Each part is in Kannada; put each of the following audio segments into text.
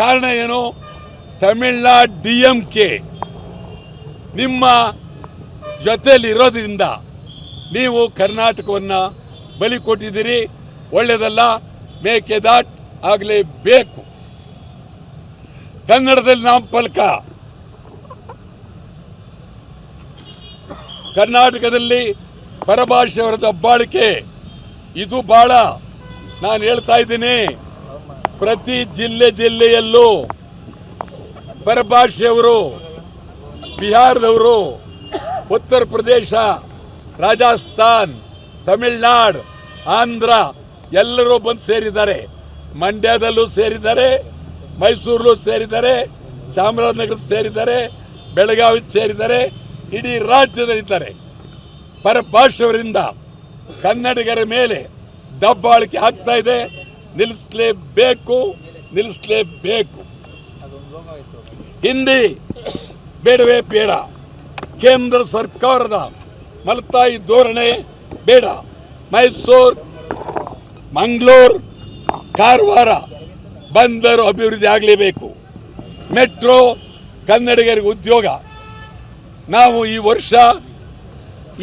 ಕಾರಣ ಏನು? ತಮಿಳುನಾಡು DMK ನಿಮ್ಮ ಜೊತೆಯಲ್ಲಿ ಇರೋದ್ರಿಂದ ನೀವು ಕರ್ನಾಟಕವನ್ನು ಬಲಿ ಕೊಟ್ಟಿದ್ದೀರಿ. ಒಳ್ಳೆಯದಲ್ಲ. ಮೇಕೆದಾಟ್ ಆಗಲೇಬೇಕು. ಕನ್ನಡದಲ್ಲಿ ನಾಮಫಲಕ, ಕರ್ನಾಟಕದಲ್ಲಿ ಪರಭಾಷೆಯವರ ದಬ್ಬಾಳಿಕೆ, ಇದು ಬಹಳ ನಾನು ಹೇಳ್ತಾ ಇದ್ದೀನಿ. ಪ್ರತಿ ಜಿಲ್ಲೆಯಲ್ಲೂ ಪರಭಾಷೆಯವರು, ಬಿಹಾರದವರು, ಉತ್ತರ ಪ್ರದೇಶ, ರಾಜಸ್ಥಾನ್, ತಮಿಳುನಾಡು, ಆಂಧ್ರ ಎಲ್ಲರೂ ಬಂದು ಸೇರಿದ್ದಾರೆ. ಮಂಡ್ಯದಲ್ಲೂ ಸೇರಿದ್ದಾರೆ, ಮೈಸೂರಲ್ಲೂ ಸೇರಿದ್ದಾರೆ, ಚಾಮರಾಜನಗರ ಸೇರಿದ್ದಾರೆ, ಬೆಳಗಾವಿ ಸೇರಿದ್ದಾರೆ, ಇಡೀ ರಾಜ್ಯದಲ್ಲಿದ್ದಾರೆ. ಪರಭಾಷೆಯವರಿಂದ ಕನ್ನಡಿಗರ ಮೇಲೆ ದಬ್ಬಾಳಿಕೆ ಆಗ್ತಾ ಇದೆ. ನಿಲ್ಲಿಸಲೇಬೇಕು. ಹಿಂದಿ ಬೇಡವೇ ಬೇಡ. ಕೇಂದ್ರ ಸರ್ಕಾರದ ಮಲತಾಯಿ ಧೋರಣೆ ಬೇಡ. ಮೈಸೂರು, ಮಂಗಳೂರು, ಕಾರವಾರ ಬಂದರು ಅಭಿವೃದ್ಧಿ ಆಗಲೇಬೇಕು. ಮೆಟ್ರೋ, ಕನ್ನಡಿಗರಿಗೆ ಉದ್ಯೋಗ. ನಾವು ಈ ವರ್ಷ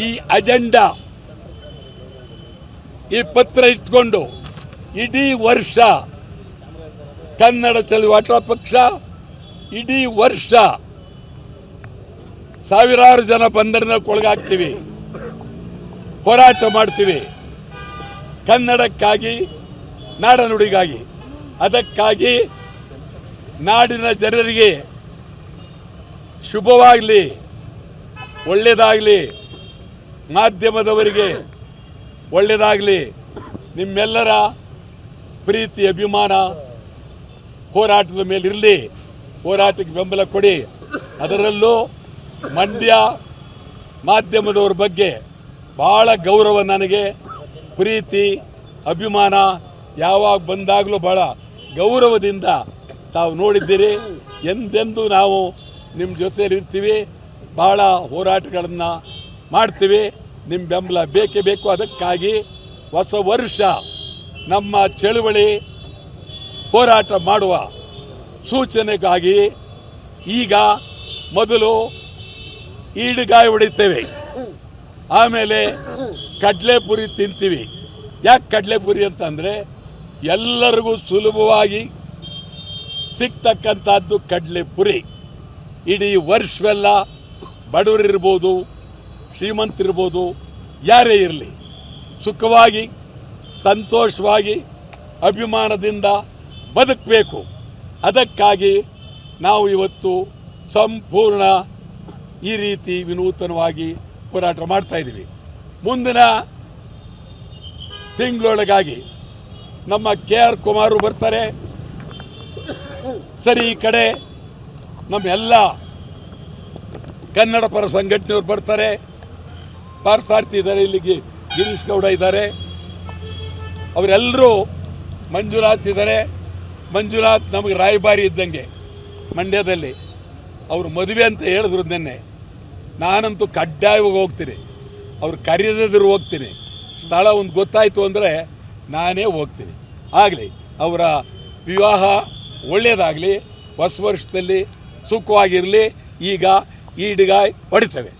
ಈ ಅಜೆಂಡಾ, ಈ ಪತ್ರ ಇಟ್ಕೊಂಡು ಇಡೀ ವರ್ಷ ಕನ್ನಡ ಚಳವಳಿ ಪಕ್ಷ ಇಡೀ ವರ್ಷ ಸಾವಿರಾರು ಜನ ಬಂಧನಕ್ಕೊಳಗಾಗ್ತೀವಿ, ಹೋರಾಟ ಮಾಡ್ತೀವಿ. ಕನ್ನಡಕ್ಕಾಗಿ, ನಾಡನುಡಿಗಾಗಿ. ಅದಕ್ಕಾಗಿ ನಾಡಿನ ಜನರಿಗೆ ಶುಭವಾಗಲಿ, ಒಳ್ಳೆಯದಾಗಲಿ, ಮಾಧ್ಯಮದವರಿಗೆ ಒಳ್ಳೆಯದಾಗಲಿ. ನಿಮ್ಮೆಲ್ಲರ ಪ್ರೀತಿ, ಅಭಿಮಾನ ಹೋರಾಟದ ಮೇಲಿರಲಿ. ಹೋರಾಟಕ್ಕೆ ಬೆಂಬಲ ಕೊಡಿ. ಅದರಲ್ಲೂ ಮಂಡ್ಯ ಮಾಧ್ಯಮದವ್ರ ಬಗ್ಗೆ ಬಹಳ ಗೌರವ, ನನಗೆ ಪ್ರೀತಿ, ಅಭಿಮಾನ. ಯಾವಾಗ ಬಂದಾಗಲೂ ಬಹಳ ಗೌರವದಿಂದ ತಾವು ನೋಡಿದ್ದೀರಿ. ಎಂದೆಂದೂ ನಾವು ನಿಮ್ಮ ಜೊತೆಯಲ್ಲಿರ್ತೀವಿ. ಬಹಳ ಹೋರಾಟಗಳನ್ನು ಮಾಡ್ತೀವಿ. ನಿಮ್ಮ ಬೆಂಬಲ ಬೇಕೇ ಬೇಕು. ಅದಕ್ಕಾಗಿ ಹೊಸ ವರ್ಷ ನಮ್ಮ ಚಳುವಳಿ ಹೋರಾಟ ಮಾಡುವ ಸೂಚನೆಗಾಗಿ ಈಗ ಮೊದಲು ಈಡುಗಾಯಿ ಹೊಡಿತೇವೆ, ಆಮೇಲೆ ಕಡಲೆಪುರಿ ತಿಂತೀವಿ. ಯಾಕೆ ಕಡಲೆಪುರಿ ಅಂತಂದರೆ ಎಲ್ಲರಿಗೂ ಸುಲಭವಾಗಿ ಸಿಗ್ತಕ್ಕಂಥದ್ದು ಕಡಲೆಪುರಿ. ಇಡೀ ವರ್ಷವೆಲ್ಲ ಬಡವರಿರ್ಬೋದು, ಶ್ರೀಮಂತರಿರ್ಬೋದು, ಯಾರೇ ಇರಲಿ ಸುಖವಾಗಿ, ಸಂತೋಷವಾಗಿ, ಅಭಿಮಾನದಿಂದ ಬದುಕಬೇಕು. ಅದಕ್ಕಾಗಿ ನಾವು ಇವತ್ತು ಸಂಪೂರ್ಣ ಈ ರೀತಿ ವಿನೂತನವಾಗಿ ಹೋರಾಟ ಮಾಡ್ತಾ ಇದ್ದೀವಿ. ಮುಂದಿನ ತಿಂಗಳೊಳಗಾಗಿ ನಮ್ಮ KR ಕುಮಾರ್ ಬರ್ತಾರೆ. ಸರಿ, ಈ ಕಡೆ ನಮ್ಮ ಎಲ್ಲ ಕನ್ನಡ ಪರ ಸಂಘಟನೆಯವರು ಬರ್ತಾರೆ. ಪಾರ್ಥಸಾರಥಿ ಇದ್ದಾರೆ, ಇಲ್ಲಿಗೆ ಗಿರೀಶ್ ಗೌಡ ಇದ್ದಾರೆ, ಅವರೆಲ್ಲರೂ, ಮಂಜುನಾಥ್ ಇದ್ದಾರೆ. ಮಂಜುನಾಥ್ ನಮಗೆ ರಾಯಭಾರಿ ಇದ್ದಂಗೆ ಮಂಡ್ಯದಲ್ಲಿ. ಅವರು ಮದುವೆ ಅಂತ ಹೇಳಿದ್ರು ನಿನ್ನೆ. ನಾನಂತೂ ಕಡ್ಡಾಯವಾಗಿ ಹೋಗ್ತೀನಿ. ಅವ್ರು ಕರೆಯದಿದ್ರು ಹೋಗ್ತೀನಿ. ಸ್ಥಳ ಒಂದು ಗೊತ್ತಾಯಿತು ಅಂದರೆ ನಾನೇ ಹೋಗ್ತೀನಿ. ಆಗಲಿ, ಅವರ ವಿವಾಹ ಒಳ್ಳೆಯದಾಗಲಿ, ಹೊಸ ವರ್ಷದಲ್ಲಿ ಸುಖವಾಗಿರಲಿ. ಈಗ ಈಡುಗಾಯಿ ಹೊಡಿತೇವೆ.